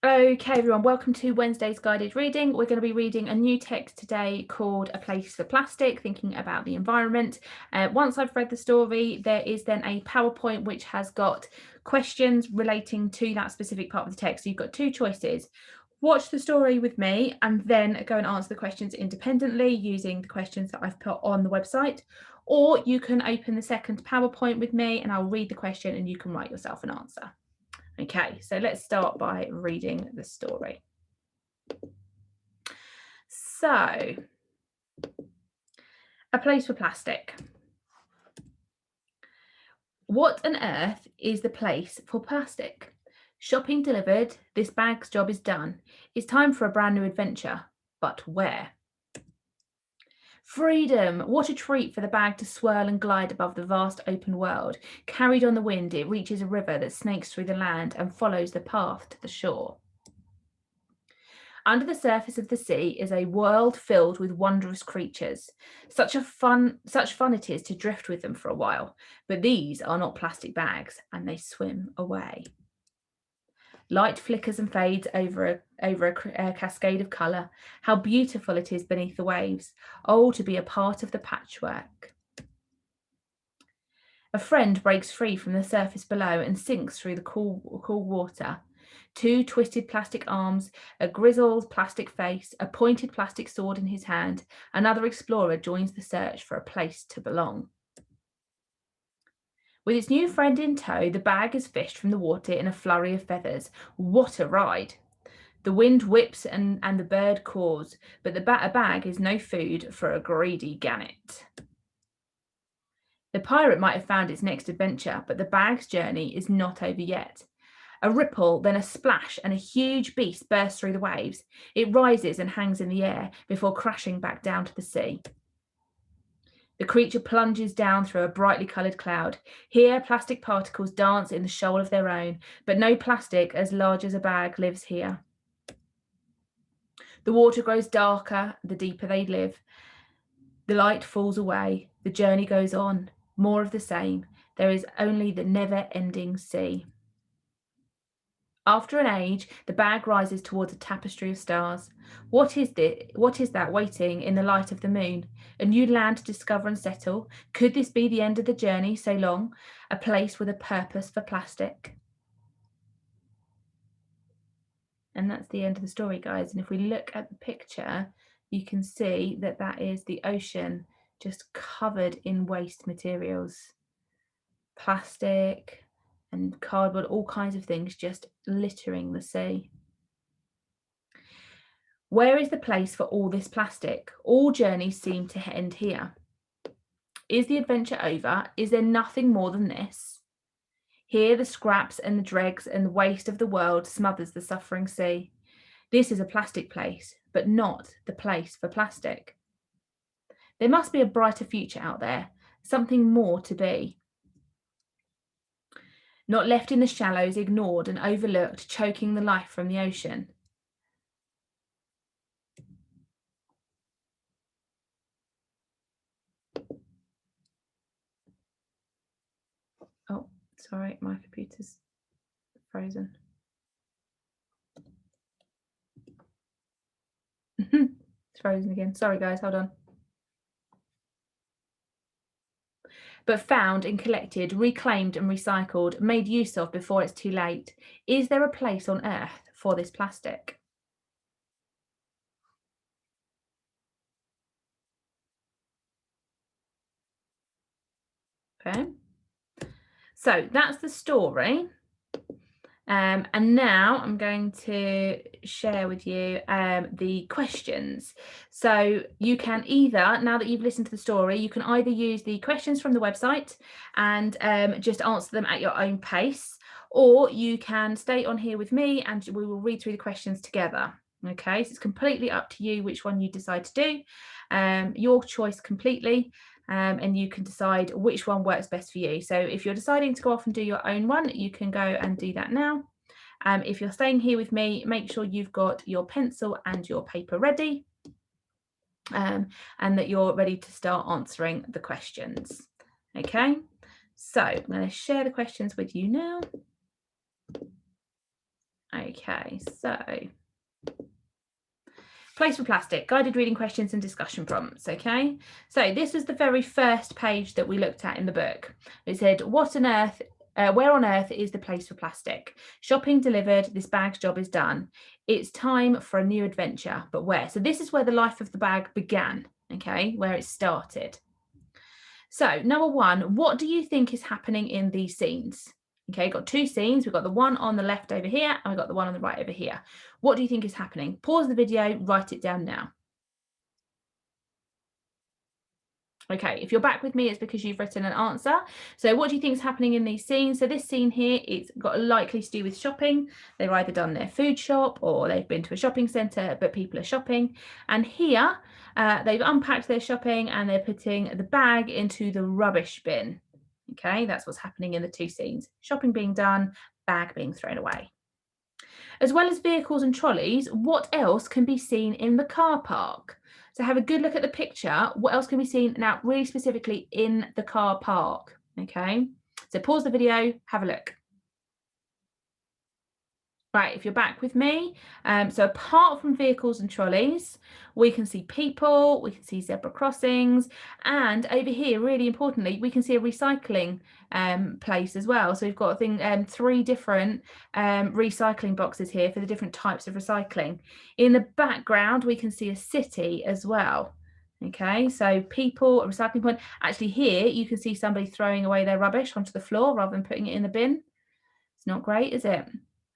Okay, everyone, welcome to Wednesday's guided reading. We're going to be reading a new text today called A Place for Plastic, thinking about the environment. Once I've read the story, there is then a PowerPoint which has got questions relating to that specific part of the text. So you've got two choices. Watch the story with me and then go and answer the questions independently using the questions that I've put on the website. Or you can open the second PowerPoint with me and I'll read the question and you can write yourself an answer. Okay, so let's start by reading the story. So, A Place for Plastic. What on earth is the place for plastic? Shopping delivered, this bag's job is done. It's time for a brand new adventure. But where? Freedom! What a treat for the bag to swirl and glide above the vast open world. Carried on the wind, it reaches a river that snakes through the land and follows the path to the shore. Under the surface of the sea is a world filled with wondrous creatures. Such fun it is to drift with them for a while. But these are not plastic bags, and they swim away. Light flickers and fades over a cascade of colour. How beautiful it is beneath the waves. Oh, to be a part of the patchwork. A friend breaks free from the surface below and sinks through the cool water. Two twisted plastic arms, a grizzled plastic face, a pointed plastic sword in his hand. Another explorer joins the search for a place to belong. With its new friend in tow, the bag is fished from the water in a flurry of feathers. What a ride! The wind whips and the bird caws, but a bag is no food for a greedy gannet. The pirate might have found its next adventure, but the bag's journey is not over yet. A ripple, then a splash, and a huge beast bursts through the waves. It rises and hangs in the air before crashing back down to the sea. The creature plunges down through a brightly coloured cloud. Here, plastic particles dance in the shoal of their own, but no plastic as large as a bag lives here. The water grows darker the deeper they live. The light falls away. The journey goes on. More of the same. There is only the never-ending sea. After an age, the bag rises towards a tapestry of stars. What is that waiting in the light of the moon? A new land to discover and settle? Could this be the end of the journey so long? A place with a purpose for plastic? And that's the end of the story, guys. And if we look at the picture, you can see that that is the ocean just covered in waste materials. Plastic and cardboard, all kinds of things just littering the sea. Where is the place for all this plastic? All journeys seem to end here. Is the adventure over? Is there nothing more than this? Here the scraps and the dregs and the waste of the world smothers the suffering sea. This is a plastic place, but not the place for plastic. There must be a brighter future out there, something more to be. Not left in the shallows, ignored and overlooked, choking the life from the ocean. Oh, sorry, my computer's frozen. It's frozen again. Sorry, guys, hold on. But found and collected, reclaimed and recycled, made use of before it's too late. Is there a place on Earth for this plastic? Okay. So that's the story. And now I'm going to share with you the questions. So you can either, now that you've listened to the story, you can either use the questions from the website and just answer them at your own pace, or you can stay on here with me and we will read through the questions together. Okay, so it's completely up to you which one you decide to do. Your choice completely. And you can decide which one works best for you. So if you're deciding to go off and do your own one, you can go and do that now. If you're staying here with me, make sure you've got your pencil and your paper ready, and that you're ready to start answering the questions. Okay, so I'm going to share the questions with you now. Okay, so place for plastic, guided reading questions and discussion prompts. Okay, so this was the very first page that we looked at in the book. It said, what on earth, where on earth is the place for plastic? Shopping delivered, this bag's job is done. It's time for a new adventure, but where? So this is where the life of the bag began, okay, where it started. So number one, what do you think is happening in these scenes? Okay, got two scenes. We've got the one on the left over here and we've got the one on the right over here. What do you think is happening? Pause the video, write it down now. Okay, if you're back with me, it's because you've written an answer. So what do you think is happening in these scenes? So this scene here, it's got likely to do with shopping. They've either done their food shop or they've been to a shopping centre, but people are shopping. And here, they've unpacked their shopping and they're putting the bag into the rubbish bin. Okay, that's what's happening in the two scenes. Shopping being done, bag being thrown away. As well as vehicles and trolleys, what else can be seen in the car park? So have a good look at the picture. What else can be seen now, really specifically in the car park? Okay, so pause the video, have a look. Right, if you're back with me, so apart from vehicles and trolleys, we can see people, we can see zebra crossings, and over here, really importantly, we can see a recycling place as well. So we've got three different recycling boxes here for the different types of recycling. In the background, we can see a city as well. Okay, so people, a recycling point. Actually here, you can see somebody throwing away their rubbish onto the floor rather than putting it in the bin. It's not great, is it?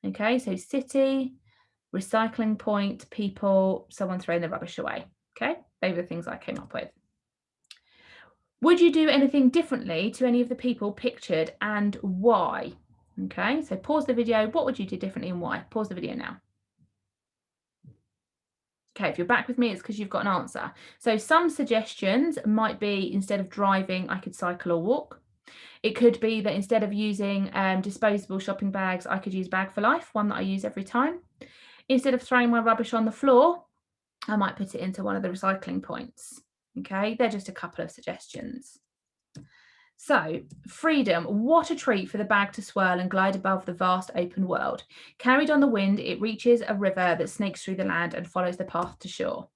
Okay, so city, recycling point, people, someone throwing the rubbish away. Okay, they were the things I came up with. Would you do anything differently to any of the people pictured and why? Okay, so pause the video. What would you do differently and why? Pause the video now. Okay, if you're back with me, it's because you've got an answer. So some suggestions might be instead of driving, I could cycle or walk. It could be that instead of using disposable shopping bags, I could use Bag for Life, one that I use every time. Instead of throwing my rubbish on the floor, I might put it into one of the recycling points. Okay, they're just a couple of suggestions. So, freedom, what a treat for the bag to swirl and glide above the vast open world. Carried on the wind, it reaches a river that snakes through the land and follows the path to shore.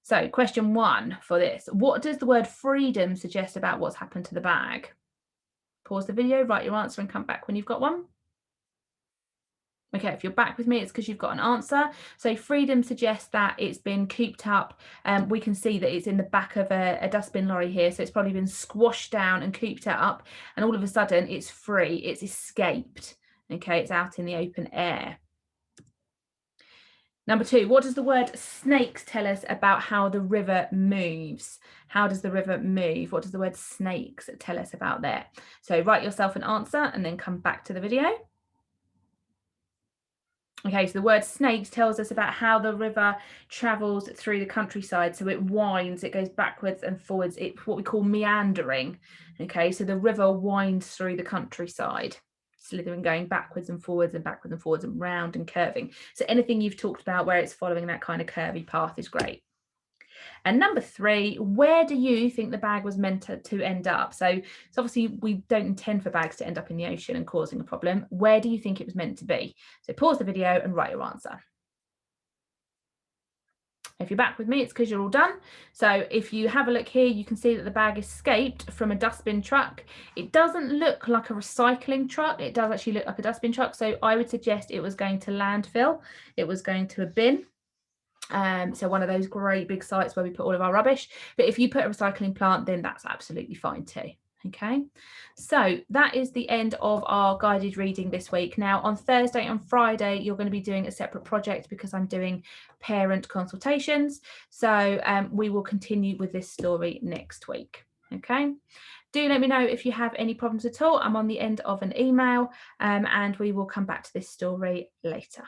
So, question one for this, what does the word freedom suggest about what's happened to the bag? Pause the video, write your answer and come back when you've got one. Okay, if you're back with me, it's because you've got an answer. So freedom suggests that it's been cooped up. We can see that it's in the back of a dustbin lorry here. So it's probably been squashed down and cooped up. And all of a sudden it's free, it's escaped. Okay, it's out in the open air. Number two, what does the word snakes tell us about how the river moves? How does the river move? What does the word snakes tell us about there? So write yourself an answer and then come back to the video. Okay, so the word snakes tells us about how the river travels through the countryside. So it winds, it goes backwards and forwards. It's what we call meandering. Okay, so the river winds through the countryside, slithering, going backwards and forwards and backwards and forwards and round and curving. So anything you've talked about where it's following that kind of curvy path is great. And number three, where do you think the bag was meant to end up? So obviously we don't intend for bags to end up in the ocean and causing a problem. Where do you think it was meant to be? So pause the video and write your answer. If you're back with me, it's because you're all done. So if you have a look here, you can see that the bag escaped from a dustbin truck. It doesn't look like a recycling truck. It does actually look like a dustbin truck. So I would suggest it was going to landfill. It was going to a bin. So one of those great big sites where we put all of our rubbish. But if you put a recycling plant, then that's absolutely fine too. Okay, so that is the end of our guided reading this week. Now on Thursday and Friday, you're going to be doing a separate project because I'm doing parent consultations. So we will continue with this story next week. Okay, do let me know if you have any problems at all. I'm on the end of an email and we will come back to this story later.